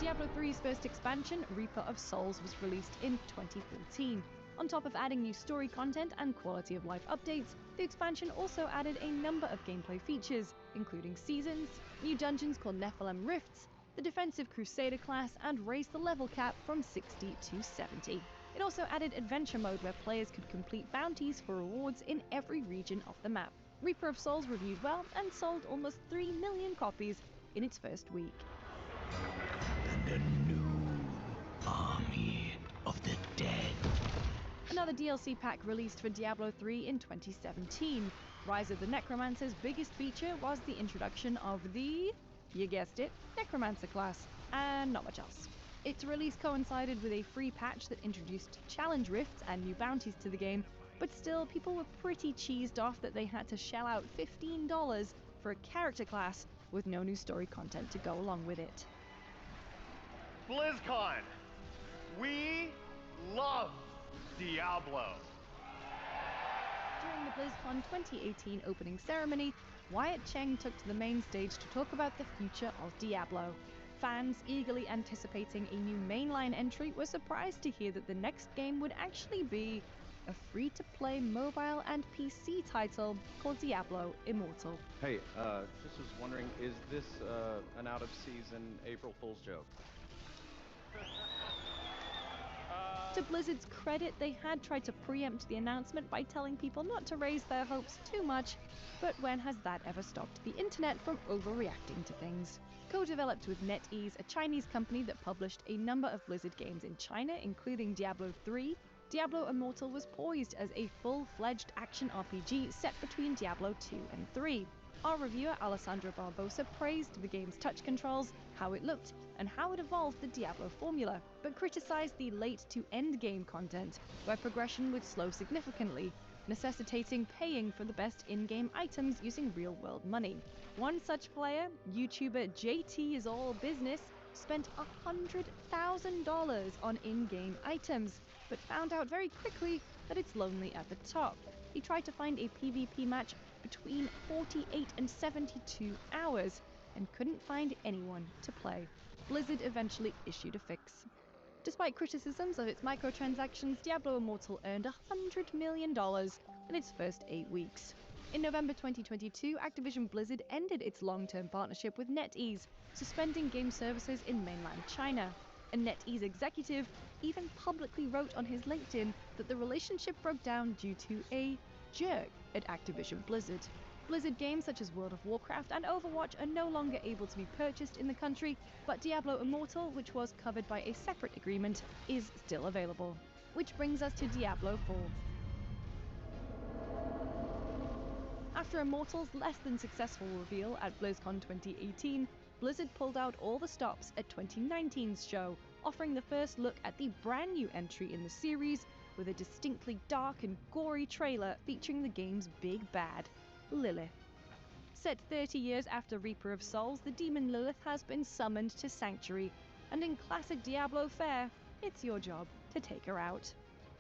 Diablo 3's first expansion, Reaper of Souls, was released in 2014. On top of adding new story content and quality of life updates, the expansion also added a number of gameplay features, including seasons, new dungeons called Nephilim Rifts, the defensive Crusader class, and raised the level cap from 60 to 70. It also added adventure mode where players could complete bounties for rewards in every region of the map. Reaper of Souls reviewed well and sold almost 3 million copies in its first week. The new army of the dead. Another DLC pack released for Diablo 3 in 2017. Rise of the Necromancer's biggest feature was the introduction of the, you guessed it, Necromancer class, and not much else. Its release coincided with a free patch that introduced challenge rifts and new bounties to the game, but still people were pretty cheesed off that they had to shell out $15 for a character class with no new story content to go along with it. BlizzCon! We love Diablo! During the BlizzCon 2018 opening ceremony, Wyatt Cheng took to the main stage to talk about the future of Diablo. Fans eagerly anticipating a new mainline entry were surprised to hear that the next game would actually be a free-to-play mobile and PC title called Diablo Immortal. Hey, just was wondering, is this an out-of-season April Fool's joke? To Blizzard's credit, they had tried to preempt the announcement by telling people not to raise their hopes too much, but when has that ever stopped the internet from overreacting to things? Co-developed with NetEase, a Chinese company that published a number of Blizzard games in China, including Diablo 3, Diablo Immortal was poised as a full-fledged action RPG set between Diablo 2 and 3. Our reviewer Alessandro Barbosa praised the game's touch controls, how it looked, and how it evolved the Diablo formula, but criticized the late-to-end-game content, where progression would slow significantly, necessitating paying for the best in-game items using real-world money. One such player, YouTuber JT is All Business, spent $100,000 on in-game items, but found out very quickly that it's lonely at the top. He tried to find a PvP match between 48 and 72 hours, and couldn't find anyone to play. Blizzard eventually issued a fix. Despite criticisms of its microtransactions, Diablo Immortal earned $100 million in its first 8 weeks. In November 2022, Activision Blizzard ended its long-term partnership with NetEase, suspending game services in mainland China. A NetEase executive even publicly wrote on his LinkedIn that the relationship broke down due to a jerk at Activision Blizzard. Blizzard games such as World of Warcraft and Overwatch are no longer able to be purchased in the country, but Diablo Immortal, which was covered by a separate agreement, is still available. Which brings us to Diablo 4. After Immortal's less than successful reveal at BlizzCon 2018, Blizzard pulled out all the stops at 2019's show, offering the first look at the brand new entry in the series with a distinctly dark and gory trailer featuring the game's big bad, Lilith. Set 30 years after Reaper of Souls, the demon Lilith has been summoned to Sanctuary, and in classic Diablo fare, it's your job to take her out.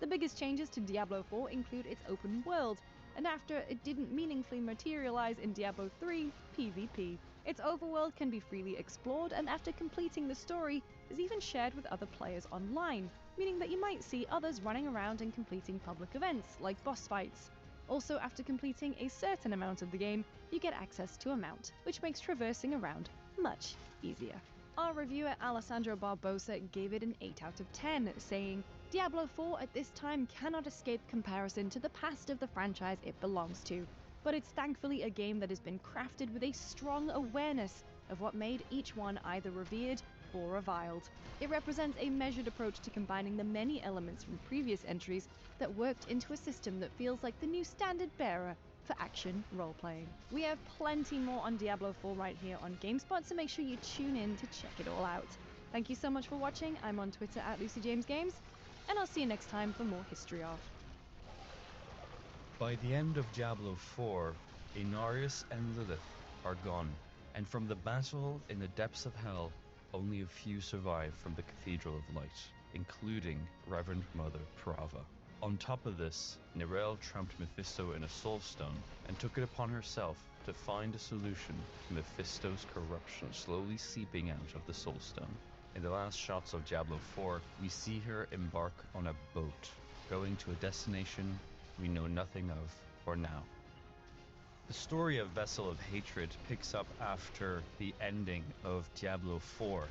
The biggest changes to Diablo 4 include its open world, and after it didn't meaningfully materialize in Diablo 3, PvP. Its overworld can be freely explored, and after completing the story, is even shared with other players online, meaning that you might see others running around and completing public events, like boss fights. Also, after completing a certain amount of the game, you get access to a mount, which makes traversing around much easier. Our reviewer Alessandro Barbosa gave it an 8 out of 10, saying, Diablo 4 at this time cannot escape comparison to the past of the franchise it belongs to, but it's thankfully a game that has been crafted with a strong awareness of what made each one either revered or reviled. It represents a measured approach to combining the many elements from previous entries that worked into a system that feels like the new standard bearer for action role-playing. We have plenty more on Diablo 4 right here on GameSpot, so make sure you tune in to check it all out. Thank you so much for watching. I'm on Twitter at LucyJamesGames, and I'll see you next time for more History Of. By the end of Diablo 4, Inarius and Lilith are gone, and from the battle in the depths of hell, only a few survive from the Cathedral of Light, including Reverend Mother Prava. On top of this, Nirel trapped Mephisto in a soul stone and took it upon herself to find a solution to Mephisto's corruption slowly seeping out of the soul stone. In the last shots of Diablo 4, we see her embark on a boat, going to a destination we know nothing of for now. The story of Vessel of Hatred picks up after the ending of Diablo 4.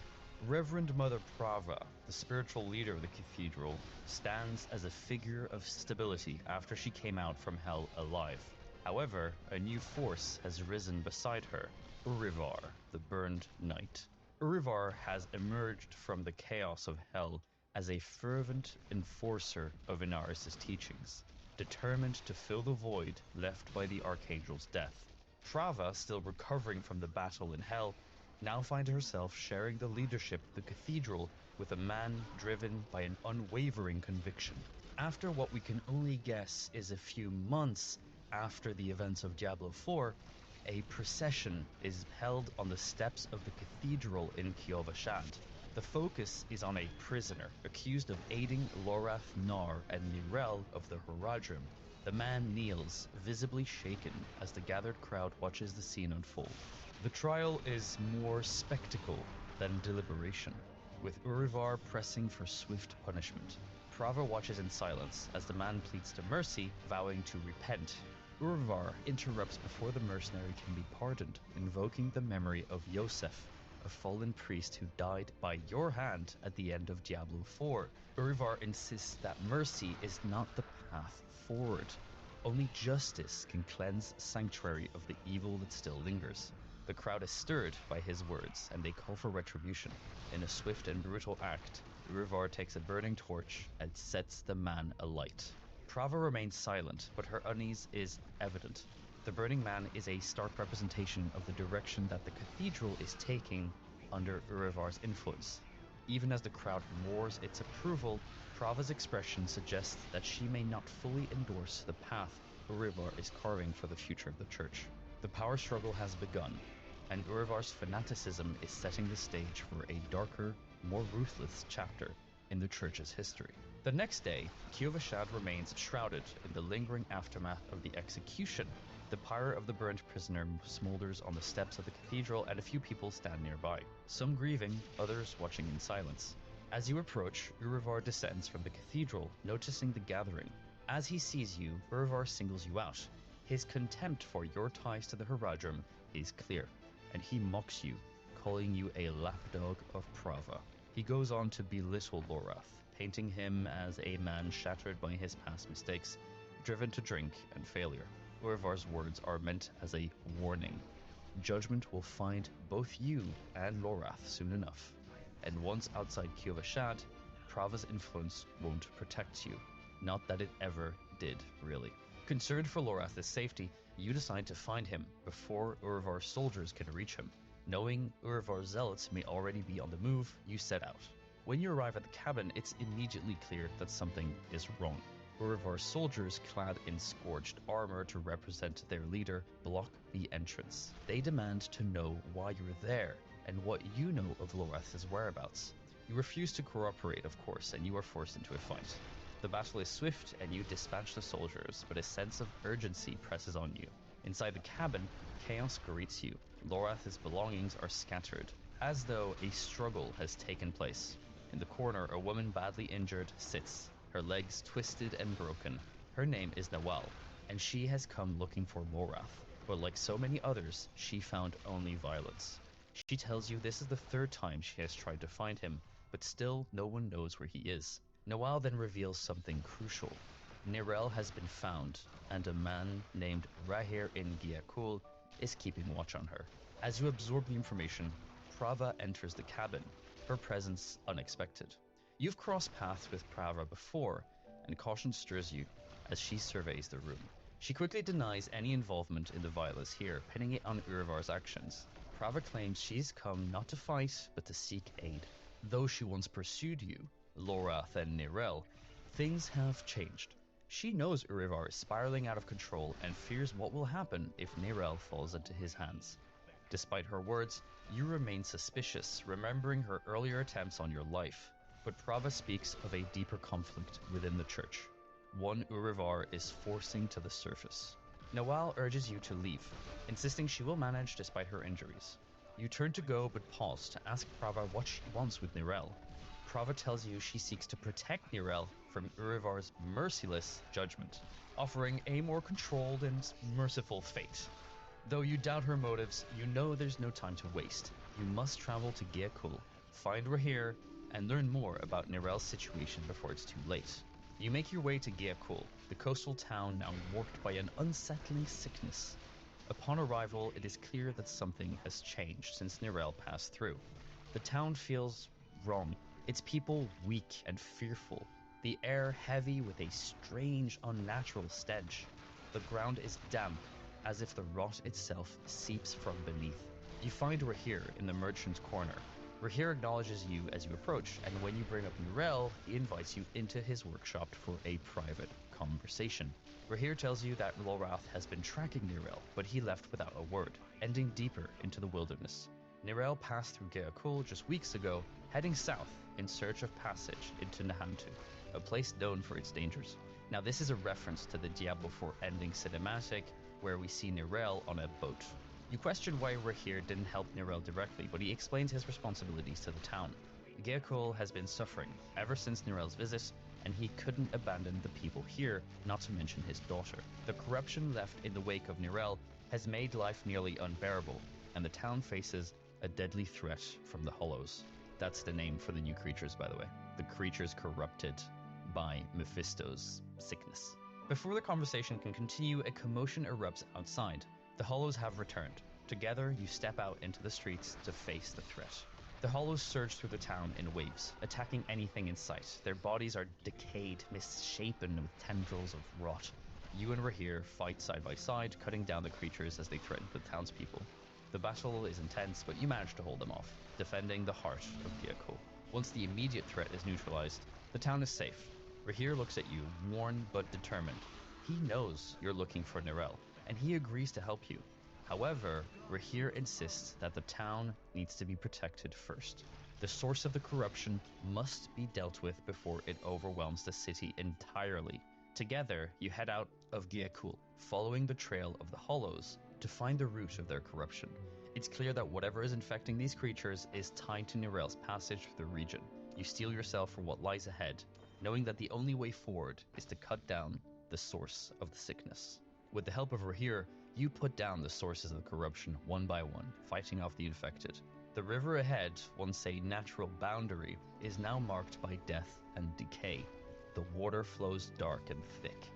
Reverend Mother Prava, the spiritual leader of the cathedral, stands as a figure of stability after she came out from hell alive. However, a new force has risen beside her, Urivar, the Burned Knight. Urivar has emerged from the chaos of hell as a fervent enforcer of Inaris' teachings, determined to fill the void left by the Archangel's death. Prava, still recovering from the battle in hell, now finds herself sharing the leadership of the cathedral with a man driven by an unwavering conviction. After what we can only guess is a few months after the events of Diablo 4, a procession is held on the steps of the cathedral in Kiovashad. The focus is on a prisoner accused of aiding Lorath, Nar, and Nirel of the Horadrim. The man kneels, visibly shaken, as the gathered crowd watches the scene unfold. The trial is more spectacle than deliberation, with Urivar pressing for swift punishment. Prava watches in silence as the man pleads to mercy, vowing to repent. Urivar interrupts before the mercenary can be pardoned, invoking the memory of Yosef, a fallen priest who died by your hand at the end of Diablo 4. Urivar insists that mercy is not the path forward. Only justice can cleanse Sanctuary of the evil that still lingers. The crowd is stirred by his words, and they call for retribution. In a swift and brutal act, Urivar takes a burning torch and sets the man alight. Prava remains silent, but her unease is evident. The burning man is a stark representation of the direction that the cathedral is taking under Urivar's influence. Even as the crowd roars its approval, Prava's expression suggests that she may not fully endorse the path Urivar is carving for the future of the church. The power struggle has begun, and Urivar's fanaticism is setting the stage for a darker, more ruthless chapter in the church's history. The next day, Kiovashad remains shrouded in the lingering aftermath of the execution. The pyre of the burnt prisoner smolders on the steps of the cathedral, and a few people stand nearby, some grieving, others watching in silence. As you approach, Urivar descends from the cathedral, noticing the gathering. As he sees you, Urivar singles you out. His contempt for your ties to the Horadrim is clear, and he mocks you, calling you a lapdog of Prava. He goes on to belittle Lorath, painting him as a man shattered by his past mistakes, driven to drink and failure. Urivar's words are meant as a warning. Judgment will find both you and Lorath soon enough, and once outside Kiovashad, Prava's influence won't protect you. Not that it ever did, really. Concerned for Lorath's safety, you decide to find him before Urivar's soldiers can reach him. Knowing Urivar's zealots may already be on the move, you set out. When you arrive at the cabin, it's immediately clear that something is wrong. Urivar's soldiers, clad in scorched armor to represent their leader, block the entrance. They demand to know why you're there and what you know of Lorath's whereabouts. You refuse to cooperate, of course, and you are forced into a fight. The battle is swift, and you dispatch the soldiers, but a sense of urgency presses on you. Inside the cabin, chaos greets you. Lorath's belongings are scattered, as though a struggle has taken place. In the corner, a woman badly injured sits, her legs twisted and broken. Her name is Nawal, and she has come looking for Lorath, but like so many others, she found only violence. She tells you this is the third time she has tried to find him, but still no one knows where he is. Nawal then reveals something crucial. Nirel has been found, and a man named Rahir in Giakul is keeping watch on her. As you absorb the information, Prava enters the cabin, her presence unexpected. You've crossed paths with Prava before, and caution stirs you as she surveys the room. She quickly denies any involvement in the violence here, pinning it on Urivar's actions. Prava claims she's come not to fight, but to seek aid. Though she once pursued you, Lorath and Nirel, things have changed. She knows Urivar is spiraling out of control and fears what will happen if Nirel falls into his hands. Despite her words, you remain suspicious, remembering her earlier attempts on your life. But Prava speaks of a deeper conflict within the church, one Urivar is forcing to the surface. Nawal urges you to leave, insisting she will manage despite her injuries. You turn to go, but pause to ask Prava what she wants with Nirel. Prava tells you she seeks to protect Nirel from Urivar's merciless judgment, offering a more controlled and merciful fate. Though you doubt her motives, you know there's no time to waste. You must travel to Geakul, find Rahir, and learn more about Nirel's situation before it's too late. You make your way to Geakul, the coastal town now warped by an unsettling sickness. Upon arrival, it is clear that something has changed since Nirel passed through. The town feels wrong, its people weak and fearful, the air heavy with a strange, unnatural stench. The ground is damp, as if the rot itself seeps from beneath. You find Rahir in the merchant's corner. Rahir acknowledges you as you approach, and when you bring up Nirel, he invites you into his workshop for a private conversation. Rahir tells you that Lolrath has been tracking Nirel, but he left without a word, ending deeper into the wilderness. Nirel passed through Geakul just weeks ago, heading south in search of passage into Nahantu, a place known for its dangers. Now this is a reference to the Diablo 4 ending cinematic, where we see Nirel on a boat. You question why Rahir didn't help Nirel directly, but he explains his responsibilities to the town. Geakul has been suffering ever since Nirel's visit, and he couldn't abandon the people here, not to mention his daughter. The corruption left in the wake of Nirel has made life nearly unbearable, and the town faces a deadly threat from the Hollows. That's the name for the new creatures, by the way. The creatures corrupted by Mephisto's sickness. Before the conversation can continue, a commotion erupts outside. The Hollows have returned. Together, you step out into the streets to face the threat. The Hollows surge through the town in waves, attacking anything in sight. Their bodies are decayed, misshapen with tendrils of rot. You and Rahir fight side by side, cutting down the creatures as they threaten the townspeople. The battle is intense, but you manage to hold them off, defending the heart of Geakul. Once the immediate threat is neutralized, the town is safe. Rahir looks at you, worn but determined. He knows you're looking for Nirel, and he agrees to help you. However, Rahir insists that the town needs to be protected first. The source of the corruption must be dealt with before it overwhelms the city entirely. Together, you head out of Geakul, following the trail of the Hollows to find the root of their corruption. It's clear that whatever is infecting these creatures is tied to Nirel's passage through the region. You steel yourself for what lies ahead, knowing that the only way forward is to cut down the source of the sickness. With the help of Rahir, you put down the sources of the corruption one by one, fighting off the infected. The river ahead, once a natural boundary, is now marked by death and decay. The water flows dark and thick.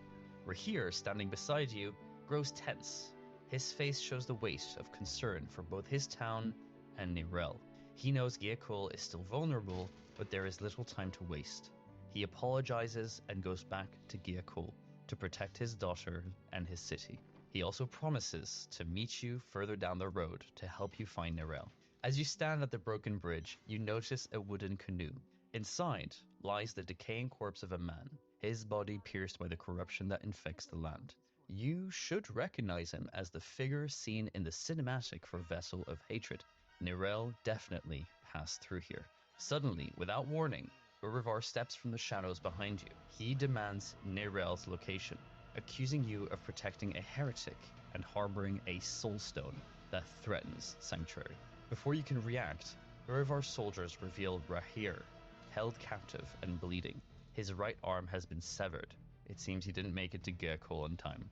Rahir, standing beside you, grows tense. His face shows the weight of concern for both his town and Nirel. He knows Geakul is still vulnerable, but there is little time to waste. He apologizes and goes back to Geakul to protect his daughter and his city. He also promises to meet you further down the road to help you find Nirel. As you stand at the broken bridge, you notice a wooden canoe. Inside lies the decaying corpse of a man, his body pierced by the corruption that infects the land. You should recognize him as the figure seen in the cinematic for Vessel of Hatred. Nirel definitely passed through here. Suddenly, without warning, Urivar steps from the shadows behind you. He demands Nirel's location, accusing you of protecting a heretic and harboring a soulstone that threatens Sanctuary. Before you can react, Urivar's soldiers reveal Rahir, held captive and bleeding. His right arm has been severed. It seems he didn't make it to Geakul in time.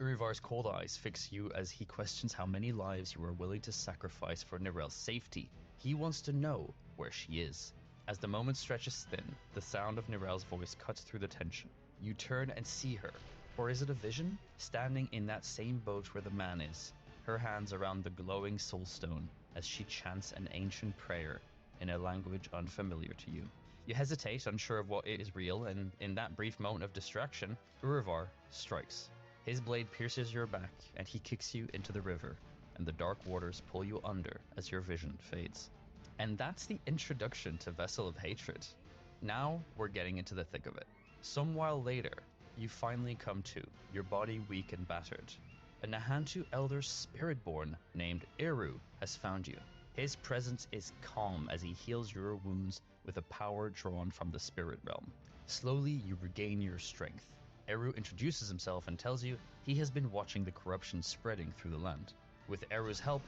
Urivar's cold eyes fix you as he questions how many lives you are willing to sacrifice for Nirel's safety. He wants to know where she is. As the moment stretches thin, the sound of Nirel's voice cuts through the tension. You turn and see her, or is it a vision? Standing in that same boat where the man is, her hands around the glowing soulstone as she chants an ancient prayer in a language unfamiliar to you. You hesitate, unsure of what is real, and in that brief moment of distraction, Urivar strikes. His blade pierces your back, and he kicks you into the river, and the dark waters pull you under as your vision fades. And that's the introduction to Vessel of Hatred. Now we're getting into the thick of it. Some while later, you finally come to, your body weak and battered. A Nahantu elder spiritborn named Eru has found you. His presence is calm as he heals your wounds with a power drawn from the spirit realm. Slowly, you regain your strength. Eru introduces himself and tells you he has been watching the corruption spreading through the land. With Eru's help,